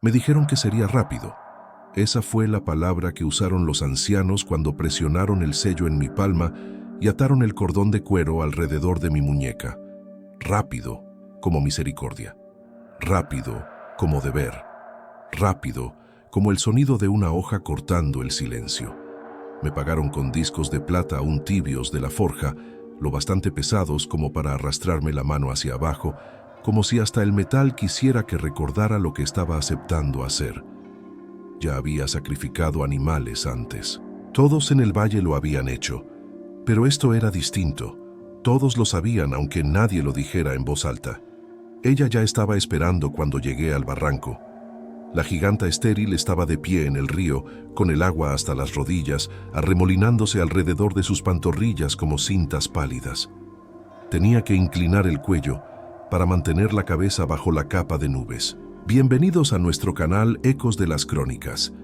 Me dijeron que sería rápido. Esa fue la palabra que usaron los ancianos cuando presionaron el sello en mi palma y ataron el cordón de cuero alrededor de mi muñeca. Rápido, como misericordia. Rápido, como deber. Rápido, como el sonido de una hoja cortando el silencio. Me pagaron con discos de plata aún tibios de la forja, lo bastante pesados como para arrastrarme la mano hacia abajo, como si hasta el metal quisiera que recordara lo que estaba aceptando hacer. Ya había sacrificado animales antes. Todos en el valle lo habían hecho, pero esto era distinto. Todos lo sabían, aunque nadie lo dijera en voz alta. Ella ya estaba esperando cuando llegué al barranco. La giganta estéril estaba de pie en el río, con el agua hasta las rodillas, arremolinándose alrededor de sus pantorrillas como cintas pálidas. Tenía que inclinar el cuello para mantener la cabeza bajo la capa de nubes. Bienvenidos a nuestro canal Ecos de las Crónicas.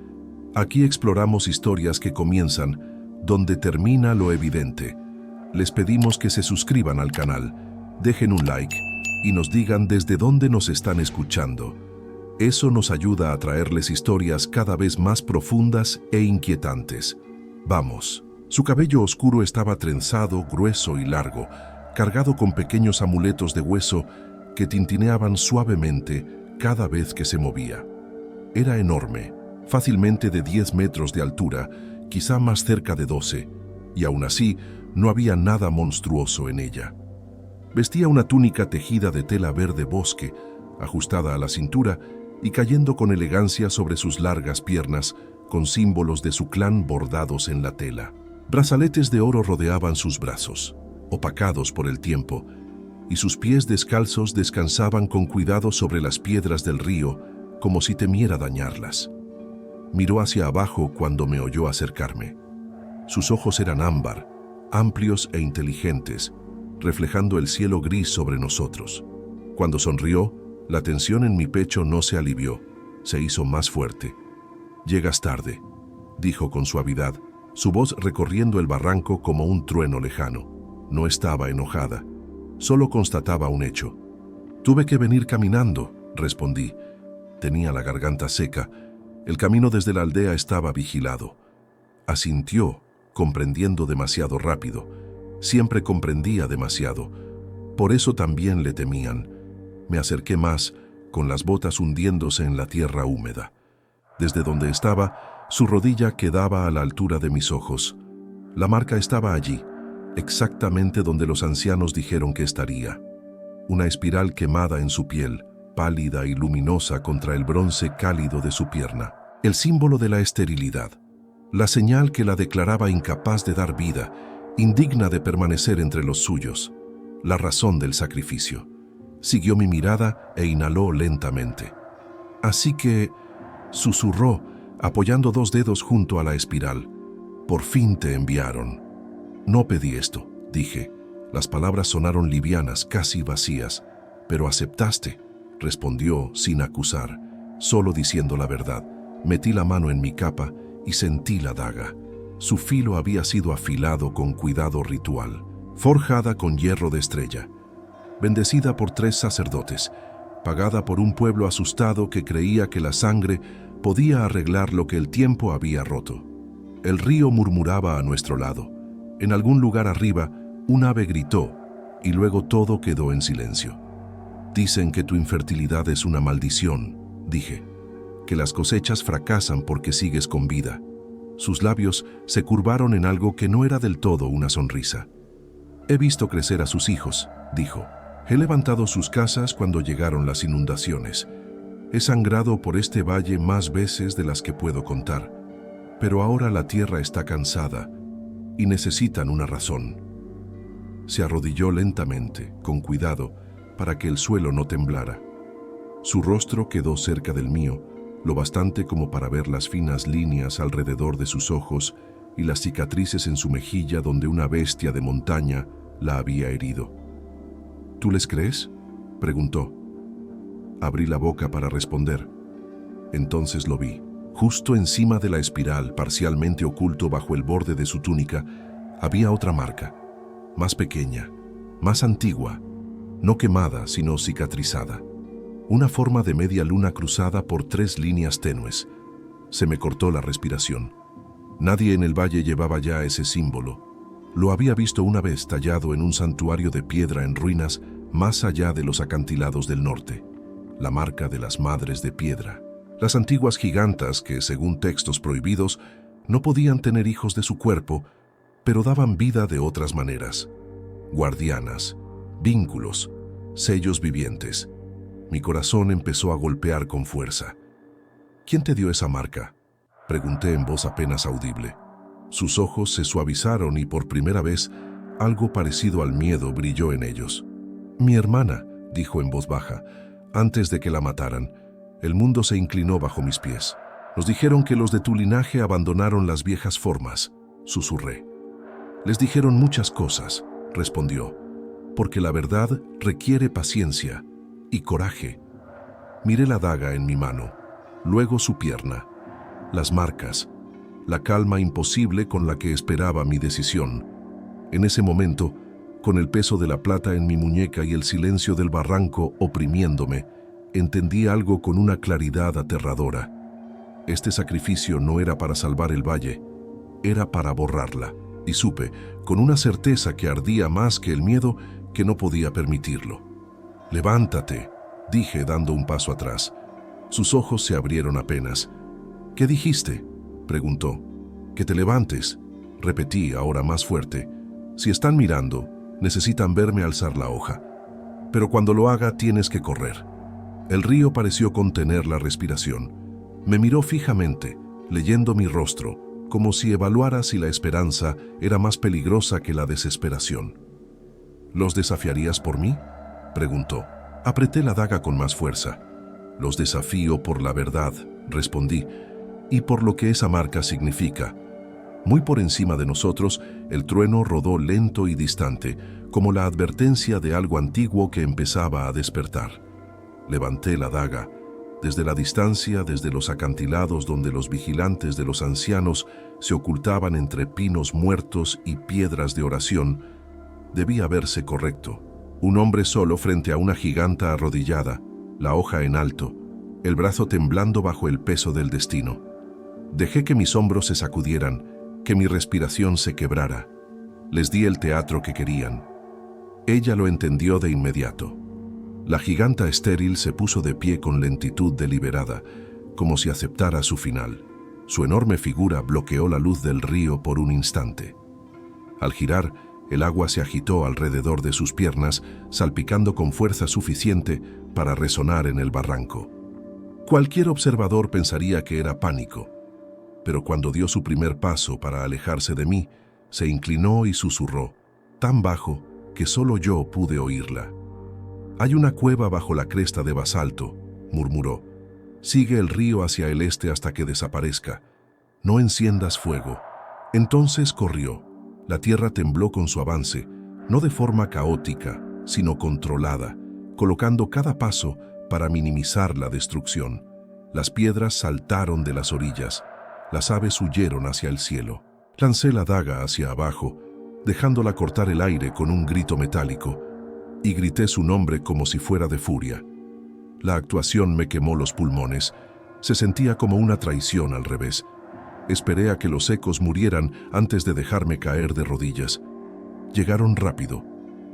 Aquí exploramos historias que comienzan donde termina lo evidente. Les pedimos que se suscriban al canal, dejen un like y nos digan desde dónde nos están escuchando. Eso nos ayuda a traerles historias cada vez más profundas e inquietantes. Vamos. Su cabello oscuro estaba trenzado, grueso y largo, cargado con pequeños amuletos de hueso que tintineaban suavemente cada vez que se movía. Era enorme, fácilmente de 10 metros de altura, quizá más cerca de 12, y aún así no había nada monstruoso en ella. Vestía una túnica tejida de tela verde bosque, ajustada a la cintura y cayendo con elegancia sobre sus largas piernas, con símbolos de su clan bordados en la tela. Brazaletes de oro rodeaban sus brazos, opacados por el tiempo, y sus pies descalzos descansaban con cuidado sobre las piedras del río, como si temiera dañarlas. Miró hacia abajo cuando me oyó acercarme. Sus ojos eran ámbar, amplios e inteligentes, reflejando el cielo gris sobre nosotros. Cuando sonrió, la tensión en mi pecho no se alivió, se hizo más fuerte. «Llegas tarde», dijo con suavidad, su voz recorriendo el barranco como un trueno lejano. No estaba enojada, solo constataba un hecho. «Tuve que venir caminando», respondí. Tenía la garganta seca. El camino desde la aldea estaba vigilado. Asintió, comprendiendo demasiado rápido. Siempre comprendía demasiado. Por eso también le temían. Me acerqué más, con las botas hundiéndose en la tierra húmeda. Desde donde estaba, su rodilla quedaba a la altura de mis ojos. La marca estaba allí, exactamente donde los ancianos dijeron que estaría. Una espiral quemada en su piel, pálida y luminosa contra el bronce cálido de su pierna. El símbolo de la esterilidad. La señal que la declaraba incapaz de dar vida, indigna de permanecer entre los suyos. La razón del sacrificio. Siguió mi mirada e inhaló lentamente. «Así que», susurró, apoyando 2 dedos junto a la espiral, «por fin te enviaron». «No pedí esto», dije. Las palabras sonaron livianas, casi vacías. «Pero aceptaste», respondió sin acusar, solo diciendo la verdad. Metí la mano en mi capa y sentí la daga. Su filo había sido afilado con cuidado ritual, forjada con hierro de estrella. Bendecida por 3 sacerdotes, pagada por un pueblo asustado que creía que la sangre podía arreglar lo que el tiempo había roto. El río murmuraba a nuestro lado. En algún lugar arriba, un ave gritó, y luego todo quedó en silencio. «Dicen que tu infertilidad es una maldición», dije, «que las cosechas fracasan porque sigues con vida». Sus labios se curvaron en algo que no era del todo una sonrisa. «He visto crecer a sus hijos», dijo. «He levantado sus casas cuando llegaron las inundaciones. He sangrado por este valle más veces de las que puedo contar. Pero ahora la tierra está cansada y necesitan una razón». Se arrodilló lentamente, con cuidado, para que el suelo no temblara. Su rostro quedó cerca del mío, lo bastante como para ver las finas líneas alrededor de sus ojos y las cicatrices en su mejilla donde una bestia de montaña la había herido. «¿Tú les crees?», preguntó. Abrí la boca para responder. Entonces lo vi. Justo encima de la espiral, parcialmente oculto bajo el borde de su túnica, había otra marca, más pequeña, más antigua, no quemada, sino cicatrizada. una forma de media luna cruzada por 3 líneas tenues. Se me cortó la respiración. Nadie en el valle llevaba ya ese símbolo. Lo había visto una vez tallado en un santuario de piedra en ruinas más allá de los acantilados del norte. La marca de las madres de piedra. Las antiguas gigantas que, según textos prohibidos, no podían tener hijos de su cuerpo, pero daban vida de otras maneras. Guardianas, vínculos, sellos vivientes. Mi corazón empezó a golpear con fuerza. ¿Quién te dio esa marca?, pregunté en voz apenas audible. Sus ojos se suavizaron y por primera vez algo parecido al miedo brilló en ellos. Mi hermana, dijo en voz baja. Antes de que la mataran, el mundo se inclinó bajo mis pies. Nos dijeron que los de tu linaje abandonaron las viejas formas, susurré. Les dijeron muchas cosas, respondió, porque la verdad requiere paciencia y coraje. Miré la daga en mi mano, luego su pierna, las marcas, la calma imposible con la que esperaba mi decisión. En ese momento, con el peso de la plata en mi muñeca y el silencio del barranco oprimiéndome, entendí algo con una claridad aterradora. Este sacrificio no era para salvar el valle, era para borrarla, y supe, con una certeza que ardía más que el miedo, que no podía permitirlo. «Levántate», dije dando un paso atrás. Sus ojos se abrieron apenas. «¿Qué dijiste?», preguntó. «Que te levantes», repetí ahora más fuerte. «Si están mirando, necesitan verme alzar la hoja. Pero cuando lo haga, tienes que correr». El río pareció contener la respiración. Me miró fijamente, leyendo mi rostro, como si evaluara si la esperanza era más peligrosa que la desesperación. «¿Los desafiarías por mí?», preguntó. Apreté la daga con más fuerza. «Los desafío por la verdad», respondí, «y por lo que esa marca significa». Muy por encima de nosotros, el trueno rodó lento y distante, como la advertencia de algo antiguo que empezaba a despertar. Levanté la daga. Desde la distancia, desde los acantilados donde los vigilantes de los ancianos se ocultaban entre pinos muertos y piedras de oración, debía verse correcto. Un hombre solo frente a una giganta arrodillada, la hoja en alto, el brazo temblando bajo el peso del destino. Dejé que mis hombros se sacudieran, que mi respiración se quebrara. Les di el teatro que querían. Ella lo entendió de inmediato. La giganta estéril se puso de pie con lentitud deliberada, como si aceptara su final. Su enorme figura bloqueó la luz del río por un instante. Al girar, el agua se agitó alrededor de sus piernas, salpicando con fuerza suficiente para resonar en el barranco. Cualquier observador pensaría que era pánico, pero cuando dio su primer paso para alejarse de mí, se inclinó y susurró, tan bajo que solo yo pude oírla. «Hay una cueva bajo la cresta de basalto», murmuró. «Sigue el río hacia el este hasta que desaparezca. No enciendas fuego». Entonces corrió. La tierra tembló con su avance, no de forma caótica, sino controlada, colocando cada paso para minimizar la destrucción. Las piedras saltaron de las orillas. Las aves huyeron hacia el cielo. Lancé la daga hacia abajo, dejándola cortar el aire con un grito metálico, y grité su nombre como si fuera de furia. La actuación me quemó los pulmones. Se sentía como una traición al revés. Esperé a que los ecos murieran antes de dejarme caer de rodillas. Llegaron rápido.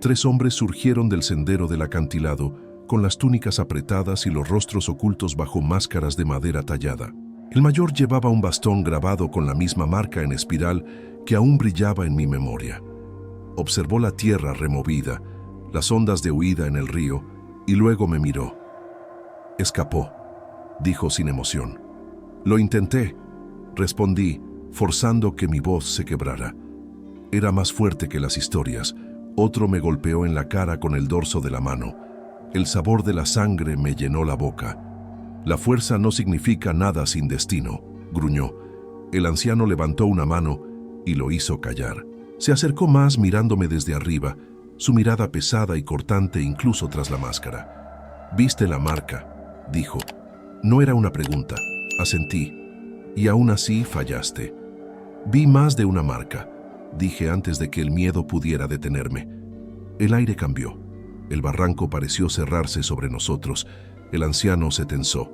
3 hombres surgieron del sendero del acantilado, con las túnicas apretadas y los rostros ocultos bajo máscaras de madera tallada. El mayor llevaba un bastón grabado con la misma marca en espiral que aún brillaba en mi memoria. Observó la tierra removida, las ondas de huida en el río, y luego me miró. «Escapó», dijo sin emoción. «Lo intenté», respondí, forzando que mi voz se quebrara. Era más fuerte que las historias. Otro me golpeó en la cara con el dorso de la mano. El sabor de la sangre me llenó la boca. «La fuerza no significa nada sin destino», gruñó. El anciano levantó una mano y lo hizo callar. Se acercó más mirándome desde arriba, su mirada pesada y cortante incluso tras la máscara. «¿Viste la marca?», dijo. No era una pregunta, asentí. «Y aún así fallaste». «Vi más de una marca», dije antes de que el miedo pudiera detenerme. El aire cambió. El barranco pareció cerrarse sobre nosotros, El anciano se tensó.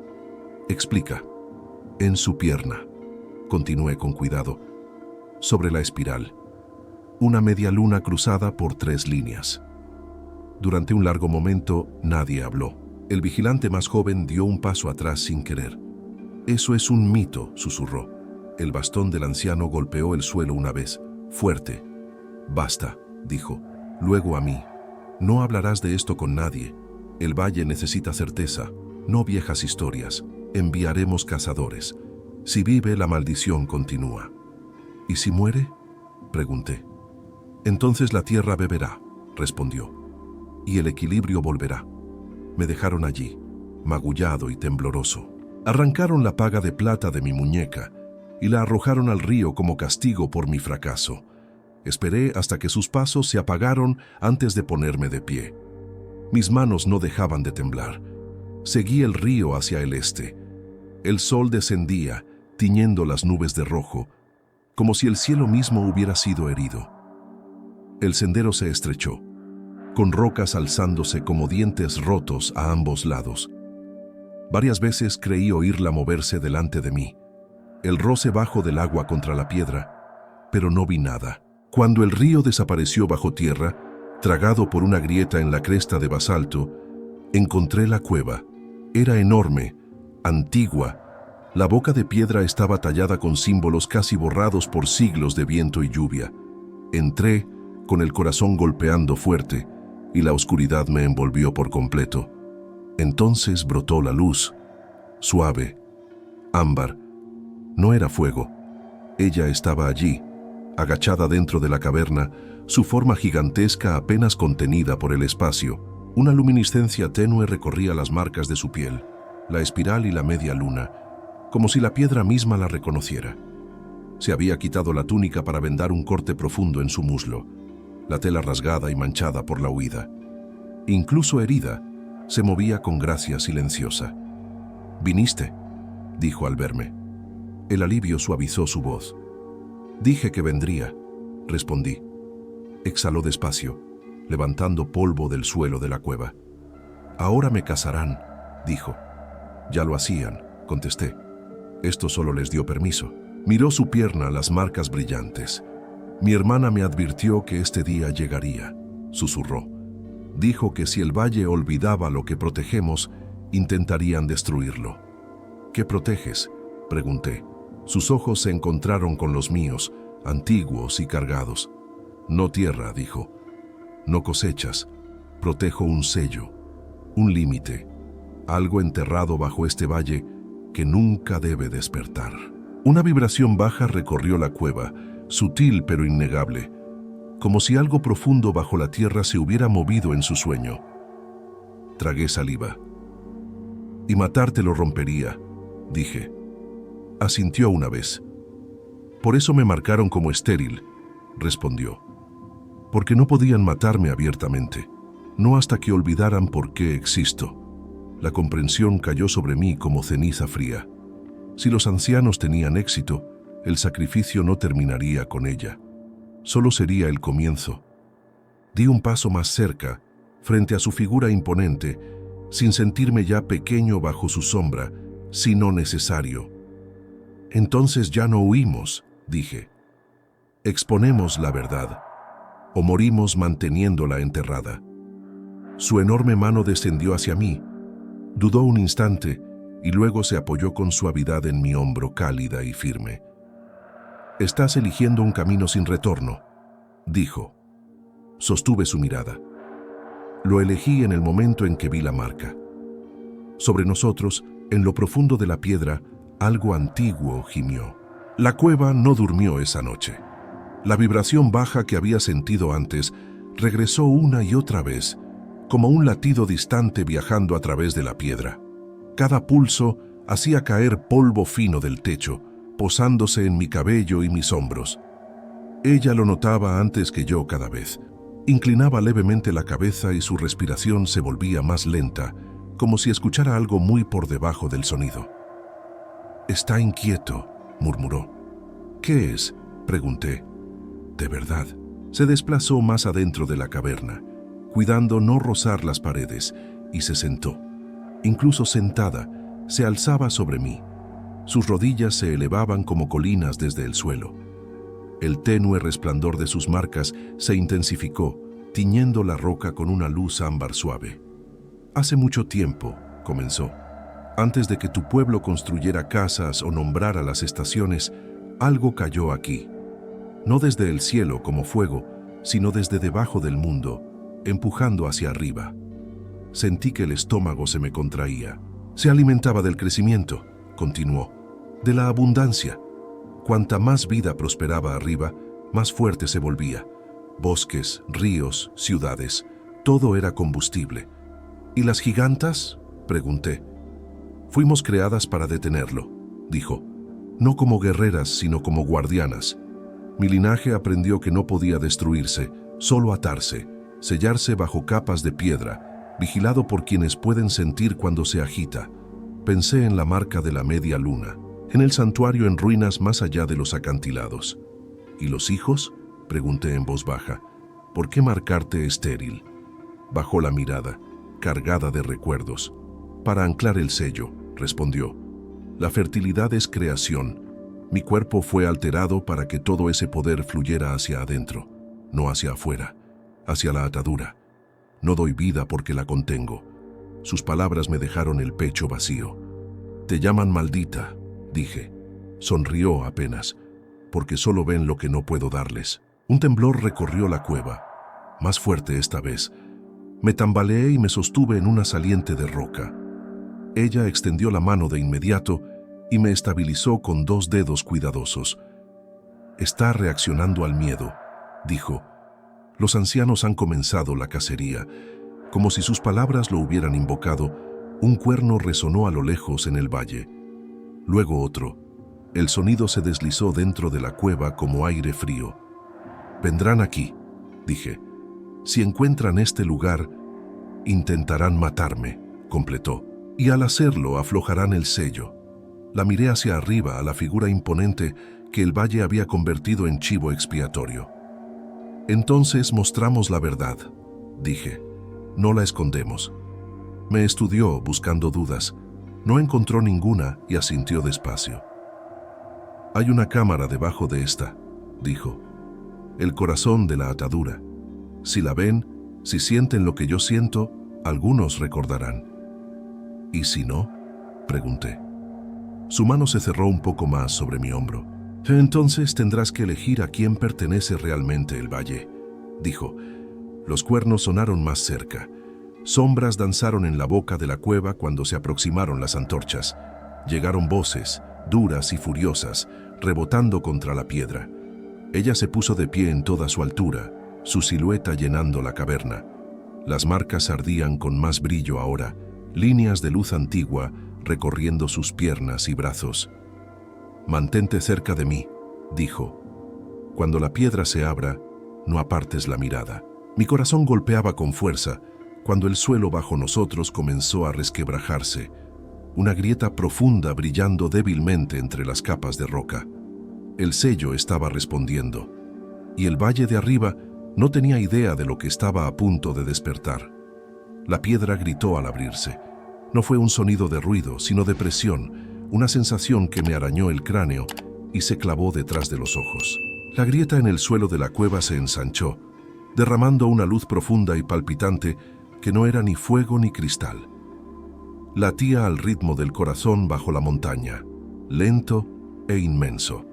Explica. En su pierna. Continué con cuidado. Sobre la espiral. Una media luna cruzada por 3 líneas. Durante un largo momento, nadie habló. El vigilante más joven dio un paso atrás sin querer. «Eso es un mito», susurró. El bastón del anciano golpeó el suelo una vez, fuerte. «Basta», dijo. «Luego a mí. No hablarás de esto con nadie. El valle necesita certeza, no viejas historias. Enviaremos cazadores. Si vive, la maldición continúa». «¿Y si muere?», pregunté. «Entonces la tierra beberá», respondió. «Y el equilibrio volverá». Me dejaron allí, magullado y tembloroso. Arrancaron la paga de plata de mi muñeca y la arrojaron al río como castigo por mi fracaso. Esperé hasta que sus pasos se apagaron antes de ponerme de pie. Mis manos no dejaban de temblar. Seguí el río hacia el este. El sol descendía, tiñendo las nubes de rojo, como si el cielo mismo hubiera sido herido. El sendero se estrechó, con rocas alzándose como dientes rotos a ambos lados. Varias veces creí oírla moverse delante de mí, el roce bajo del agua contra la piedra, pero no vi nada. Cuando el río desapareció bajo tierra, tragado por una grieta en la cresta de basalto, encontré la cueva. Era enorme, antigua. La boca de piedra estaba tallada con símbolos casi borrados por siglos de viento y lluvia. Entré, con el corazón golpeando fuerte, y la oscuridad me envolvió por completo. Entonces brotó la luz, suave, ámbar. No era fuego. Ella estaba allí, agachada dentro de la caverna, su forma gigantesca apenas contenida por el espacio. Una luminiscencia tenue recorría las marcas de su piel, la espiral y la media luna, como si la piedra misma la reconociera. Se había quitado la túnica para vendar un corte profundo en su muslo, la tela rasgada y manchada por la huida. Incluso herida, se movía con gracia silenciosa. «¿Viniste?», dijo al verme. El alivio suavizó su voz. «Dije que vendría», respondí. Exhaló despacio, levantando polvo del suelo de la cueva. «Ahora me cazarán», dijo. «Ya lo hacían», contesté. «Esto solo les dio permiso». Miró su pierna, las marcas brillantes. «Mi hermana me advirtió que este día llegaría», susurró. «Dijo que si el valle olvidaba lo que protegemos, intentarían destruirlo». «¿Qué proteges?», pregunté. Sus ojos se encontraron con los míos, antiguos y cargados. «No tierra», dijo. «No cosechas. Protejo un sello, un límite, algo enterrado bajo este valle que nunca debe despertar». Una vibración baja recorrió la cueva, sutil pero innegable, como si algo profundo bajo la tierra se hubiera movido en su sueño. Tragué saliva. «Y matarte lo rompería», dije. Asintió una vez. «Por eso me marcaron como estéril», respondió. «Porque no podían matarme abiertamente, no hasta que olvidaran por qué existo». La comprensión cayó sobre mí como ceniza fría. Si los ancianos tenían éxito, el sacrificio no terminaría con ella. Solo sería el comienzo. Di un paso más cerca, frente a su figura imponente, sin sentirme ya pequeño bajo su sombra, sino necesario. «Entonces ya no huimos», dije. «Exponemos la verdad, o morimos manteniéndola enterrada». Su enorme mano descendió hacia mí. Dudó un instante y luego se apoyó con suavidad en mi hombro cálida y firme. «Estás eligiendo un camino sin retorno», dijo. Sostuve su mirada. Lo elegí en el momento en que vi la marca. Sobre nosotros, en lo profundo de la piedra, algo antiguo gimió. La cueva no durmió esa noche. La vibración baja que había sentido antes regresó una y otra vez, como un latido distante viajando a través de la piedra. Cada pulso hacía caer polvo fino del techo, posándose en mi cabello y mis hombros. Ella lo notaba antes que yo cada vez. Inclinaba levemente la cabeza y su respiración se volvía más lenta, como si escuchara algo muy por debajo del sonido. «Está inquieto», murmuró. «¿Qué es?», pregunté. «De verdad». Se desplazó más adentro de la caverna, cuidando no rozar las paredes, y se sentó. Incluso sentada, se alzaba sobre mí. Sus rodillas se elevaban como colinas desde el suelo. El tenue resplandor de sus marcas se intensificó, tiñendo la roca con una luz ámbar suave. «Hace mucho tiempo», comenzó, «antes de que tu pueblo construyera casas o nombrara las estaciones, algo cayó aquí. No desde el cielo como fuego, sino desde debajo del mundo, empujando hacia arriba. Sentí que el estómago se me contraía. Se alimentaba del crecimiento», continuó, «de la abundancia. Cuanta más vida prosperaba arriba, más fuerte se volvía. Bosques, ríos, ciudades, todo era combustible. ¿Y las gigantas?», pregunté. «Fuimos creadas para detenerlo», dijo, «no como guerreras, sino como guardianas. Mi linaje aprendió que no podía destruirse, solo atarse, sellarse bajo capas de piedra, vigilado por quienes pueden sentir cuando se agita. Pensé en la marca de la media luna, en el santuario en ruinas más allá de los acantilados. «¿Y los hijos?», pregunté en voz baja. «¿Por qué marcarte estéril?». Bajó la mirada, cargada de recuerdos. «Para anclar el sello», respondió. «La fertilidad es creación. Mi cuerpo fue alterado para que todo ese poder fluyera hacia adentro, no hacia afuera, hacia la atadura. No doy vida porque la contengo». Sus palabras me dejaron el pecho vacío. «Te llaman maldita», dije. Sonrió apenas, «porque solo ven lo que no puedo darles». Un temblor recorrió la cueva, más fuerte esta vez. Me tambaleé y me sostuve en una saliente de roca. Ella extendió la mano de inmediato y me estabilizó con 2 dedos cuidadosos. «Está reaccionando al miedo», dijo. «Los ancianos han comenzado la cacería». Como si sus palabras lo hubieran invocado, un cuerno resonó a lo lejos en el valle. Luego otro. El sonido se deslizó dentro de la cueva como aire frío. «Vendrán aquí», dije. «Si encuentran este lugar, intentarán matarme», completó. «Y al hacerlo aflojarán el sello». La miré hacia arriba a la figura imponente que el valle había convertido en chivo expiatorio. «Entonces mostramos la verdad», dije. «No la escondemos». Me estudió buscando dudas. No encontró ninguna y asintió despacio. «Hay una cámara debajo de esta», dijo. «El corazón de la atadura. Si la ven, si sienten lo que yo siento, algunos recordarán». «¿Y si no?», pregunté. Su mano se cerró un poco más sobre mi hombro. «Entonces tendrás que elegir a quién pertenece realmente el valle», dijo. Los cuernos sonaron más cerca. Sombras danzaron en la boca de la cueva cuando se aproximaron las antorchas. Llegaron voces, duras y furiosas, rebotando contra la piedra. Ella se puso de pie en toda su altura, su silueta llenando la caverna. Las marcas ardían con más brillo ahora, líneas de luz antigua recorriendo sus piernas y brazos. «Mantente cerca de mí», dijo. «Cuando la piedra se abra, no apartes la mirada». Mi corazón golpeaba con fuerza cuando el suelo bajo nosotros comenzó a resquebrajarse, una grieta profunda brillando débilmente entre las capas de roca. El sello estaba respondiendo, y el valle de arriba no tenía idea de lo que estaba a punto de despertar. La piedra gritó al abrirse. No fue un sonido de ruido, sino de presión, una sensación que me arañó el cráneo y se clavó detrás de los ojos. La grieta en el suelo de la cueva se ensanchó, derramando una luz profunda y palpitante que no era ni fuego ni cristal. Latía al ritmo del corazón bajo la montaña, lento e inmenso.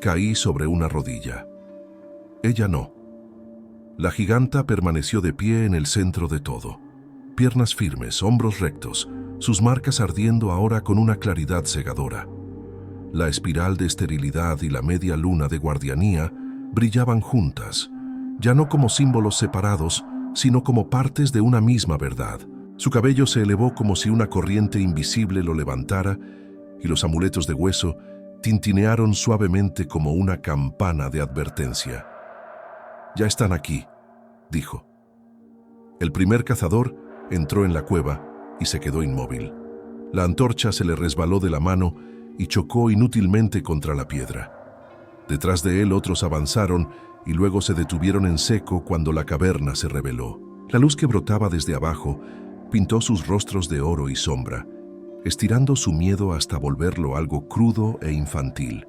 Caí sobre una rodilla. Ella no. La giganta permaneció de pie en el centro de todo. Piernas firmes, hombros rectos, sus marcas ardiendo ahora con una claridad cegadora. La espiral de esterilidad y la media luna de guardianía brillaban juntas, ya no como símbolos separados, sino como partes de una misma verdad. Su cabello se elevó como si una corriente invisible lo levantara, y los amuletos de hueso tintinearon suavemente como una campana de advertencia. «Ya están aquí», dijo. El primer cazador entró en la cueva y se quedó inmóvil. La antorcha se le resbaló de la mano y chocó inútilmente contra la piedra. Detrás de él otros avanzaron y luego se detuvieron en seco cuando la caverna se reveló. La luz que brotaba desde abajo pintó sus rostros de oro y sombra, estirando su miedo hasta volverlo algo crudo e infantil.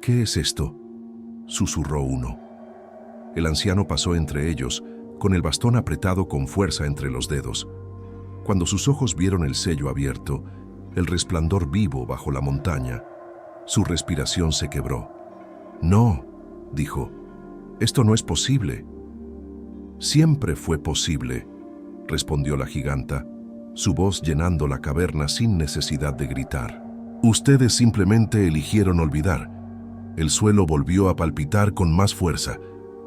«¿Qué es esto?», susurró uno. El anciano pasó entre ellos, con el bastón apretado con fuerza entre los dedos. Cuando sus ojos vieron el sello abierto, el resplandor vivo bajo la montaña, su respiración se quebró. «No», dijo, «esto no es posible». «Siempre fue posible», respondió la giganta, su voz llenando la caverna sin necesidad de gritar. «Ustedes simplemente eligieron olvidar». El suelo volvió a palpitar con más fuerza.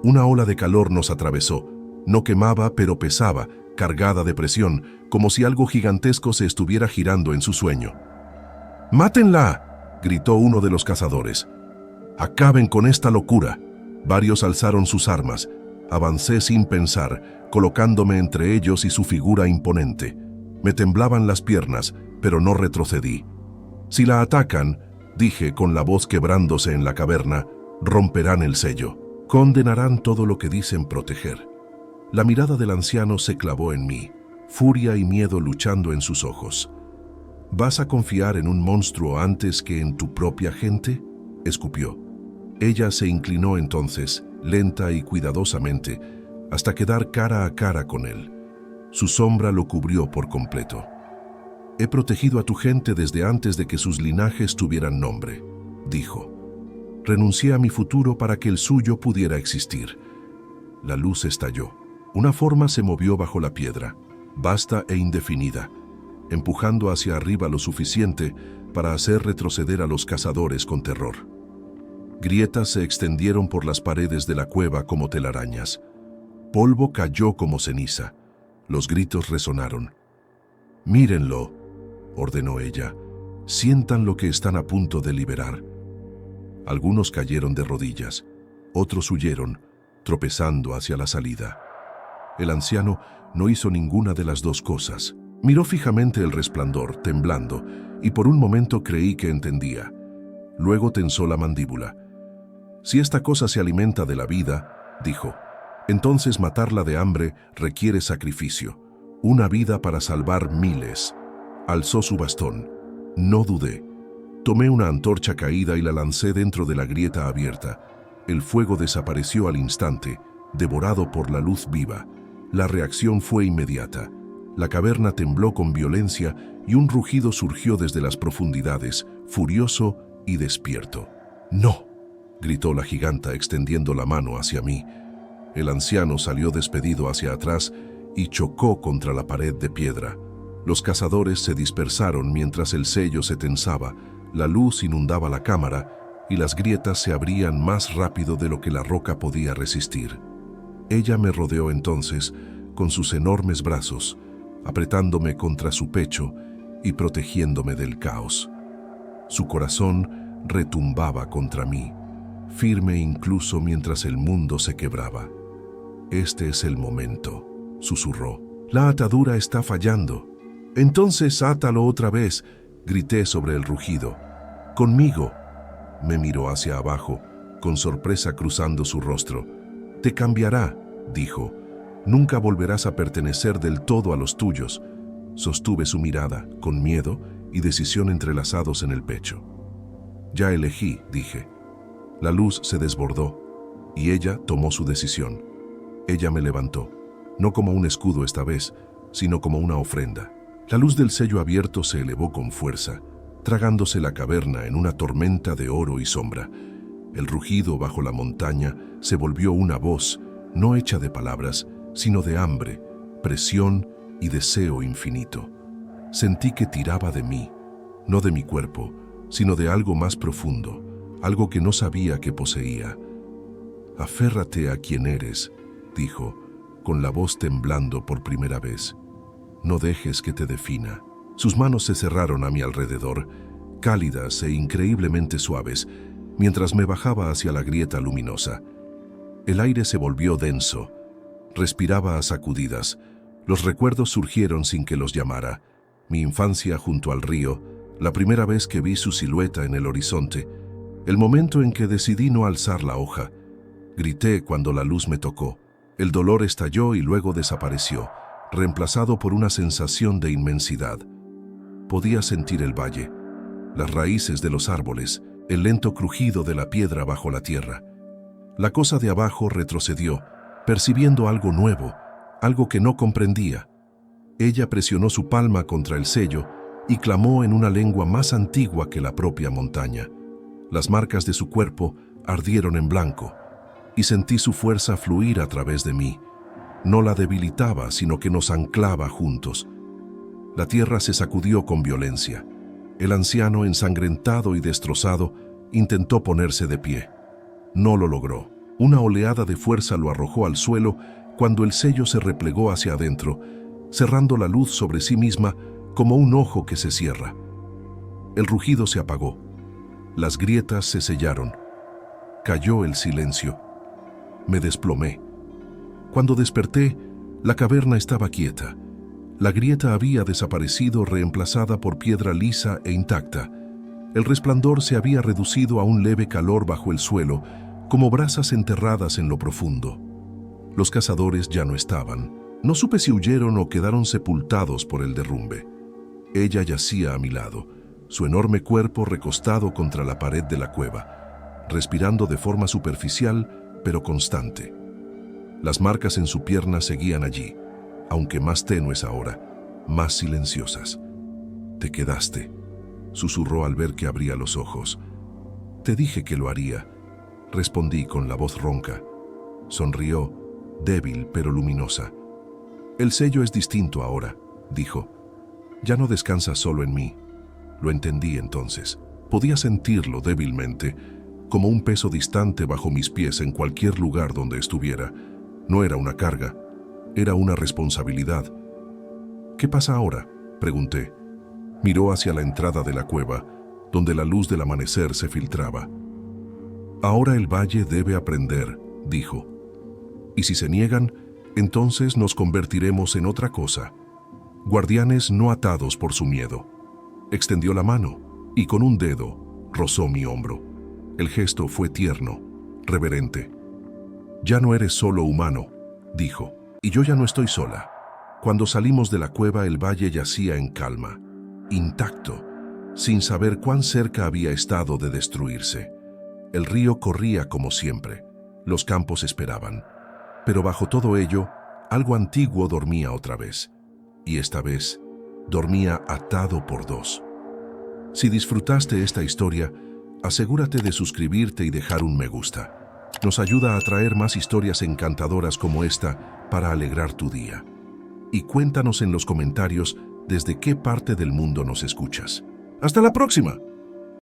Una ola de calor nos atravesó. No quemaba, pero pesaba, cargada de presión, como si algo gigantesco se estuviera girando en su sueño. «¡Mátenla!», gritó uno de los cazadores. «Acaben con esta locura». Varios alzaron sus armas. Avancé sin pensar, colocándome entre ellos y su figura imponente. Me temblaban las piernas, pero no retrocedí. «Si la atacan», dije con la voz quebrándose en la caverna, «romperán el sello. Condenarán todo lo que dicen proteger». La mirada del anciano se clavó en mí, furia y miedo luchando en sus ojos. «¿Vas a confiar en un monstruo antes que en tu propia gente?», escupió. Ella se inclinó entonces, lenta y cuidadosamente, hasta quedar cara a cara con él. Su sombra lo cubrió por completo. «He protegido a tu gente desde antes de que sus linajes tuvieran nombre», dijo. «Renuncié a mi futuro para que el suyo pudiera existir». La luz estalló. Una forma se movió bajo la piedra, vasta e indefinida, empujando hacia arriba lo suficiente para hacer retroceder a los cazadores con terror. Grietas se extendieron por las paredes de la cueva como telarañas. Polvo cayó como ceniza. Los gritos resonaron. «Mírenlo», ordenó ella. «Sientan lo que están a punto de liberar». Algunos cayeron de rodillas, otros huyeron, tropezando hacia la salida. El anciano no hizo ninguna de las dos cosas. Miró fijamente el resplandor, temblando, y por un momento creí que entendía. Luego tensó la mandíbula. «Si esta cosa se alimenta de la vida», dijo, «entonces matarla de hambre requiere sacrificio. Una vida para salvar miles». Alzó su bastón. No dudé. Tomé una antorcha caída y la lancé dentro de la grieta abierta. El fuego desapareció al instante, devorado por la luz viva. La reacción fue inmediata. La caverna tembló con violencia y un rugido surgió desde las profundidades, furioso y despierto. «¡No!», gritó la giganta extendiendo la mano hacia mí. El anciano salió despedido hacia atrás y chocó contra la pared de piedra. Los cazadores se dispersaron mientras el sello se tensaba, la luz inundaba la cámara y las grietas se abrían más rápido de lo que la roca podía resistir. Ella me rodeó entonces con sus enormes brazos, apretándome contra su pecho y protegiéndome del caos. Su corazón retumbaba contra mí, firme incluso mientras el mundo se quebraba. «Este es el momento», susurró. «La atadura está fallando». «Entonces átalo otra vez», grité sobre el rugido. «Conmigo». Me miró hacia abajo, con sorpresa cruzando su rostro. «Te cambiará», dijo. «Nunca volverás a pertenecer del todo a los tuyos». Sostuve su mirada, con miedo y decisión entrelazados en el pecho. «Ya elegí», dije. La luz se desbordó, y ella tomó su decisión. Ella me levantó, no como un escudo esta vez, sino como una ofrenda. La luz del sello abierto se elevó con fuerza, tragándose la caverna en una tormenta de oro y sombra. El rugido bajo la montaña se volvió una voz, no hecha de palabras, sino de hambre, presión y deseo infinito. Sentí que tiraba de mí, no de mi cuerpo, sino de algo más profundo, algo que no sabía que poseía. «Aférrate a quien eres», dijo, con la voz temblando por primera vez. «No dejes que te defina». Sus manos se cerraron a mi alrededor, cálidas e increíblemente suaves, mientras me bajaba hacia la grieta luminosa. El aire se volvió denso. Respiraba a sacudidas. Los recuerdos surgieron sin que los llamara. Mi infancia junto al río, la primera vez que vi su silueta en el horizonte, el momento en que decidí no alzar la hoja. Grité cuando la luz me tocó. El dolor estalló y luego desapareció. reemplazado por una sensación de inmensidad. Podía sentir el valle, las raíces de los árboles, el lento crujido de la piedra bajo la tierra. La cosa de abajo retrocedió, percibiendo algo nuevo, algo que no comprendía. Ella presionó su palma contra el sello y clamó en una lengua más antigua que la propia montaña. Las marcas de su cuerpo ardieron en blanco, y sentí su fuerza fluir a través de mí. No la debilitaba, sino que nos anclaba juntos. La tierra se sacudió con violencia. El anciano, ensangrentado y destrozado, intentó ponerse de pie. No lo logró. Una oleada de fuerza lo arrojó al suelo cuando el sello se replegó hacia adentro, cerrando la luz sobre sí misma como un ojo que se cierra. El rugido se apagó. Las grietas se sellaron. Cayó el silencio. Me desplomé. Cuando desperté, la caverna estaba quieta. La grieta había desaparecido, reemplazada por piedra lisa e intacta. El resplandor se había reducido a un leve calor bajo el suelo, como brasas enterradas en lo profundo. Los cazadores ya no estaban. No supe si huyeron o quedaron sepultados por el derrumbe. Ella yacía a mi lado, su enorme cuerpo recostado contra la pared de la cueva, respirando de forma superficial pero constante. Las marcas en su pierna seguían allí, aunque más tenues ahora, más silenciosas. «Te quedaste», susurró al ver que abría los ojos. «Te dije que lo haría», respondí con la voz ronca. Sonrió, débil pero luminosa. «El sello es distinto ahora», dijo. «Ya no descansa solo en mí». Lo entendí entonces. Podía sentirlo débilmente, como un peso distante bajo mis pies en cualquier lugar donde estuviera. No era una carga, era una responsabilidad. «¿Qué pasa ahora?», pregunté. Miró hacia la entrada de la cueva, donde la luz del amanecer se filtraba. «Ahora el valle debe aprender», dijo. «Y si se niegan, entonces nos convertiremos en otra cosa. Guardianes no atados por su miedo». Extendió la mano y con un dedo rozó mi hombro. El gesto fue tierno, reverente. «Ya no eres solo humano», dijo, «y yo ya no estoy sola». Cuando salimos de la cueva, el valle yacía en calma, intacto, sin saber cuán cerca había estado de destruirse. El río corría como siempre, los campos esperaban, pero bajo todo ello, algo antiguo dormía otra vez, y esta vez dormía atado por dos. Si disfrutaste esta historia, asegúrate de suscribirte y dejar un me gusta. Nos ayuda a traer más historias encantadoras como esta para alegrar tu día. Y cuéntanos en los comentarios desde qué parte del mundo nos escuchas. ¡Hasta la próxima!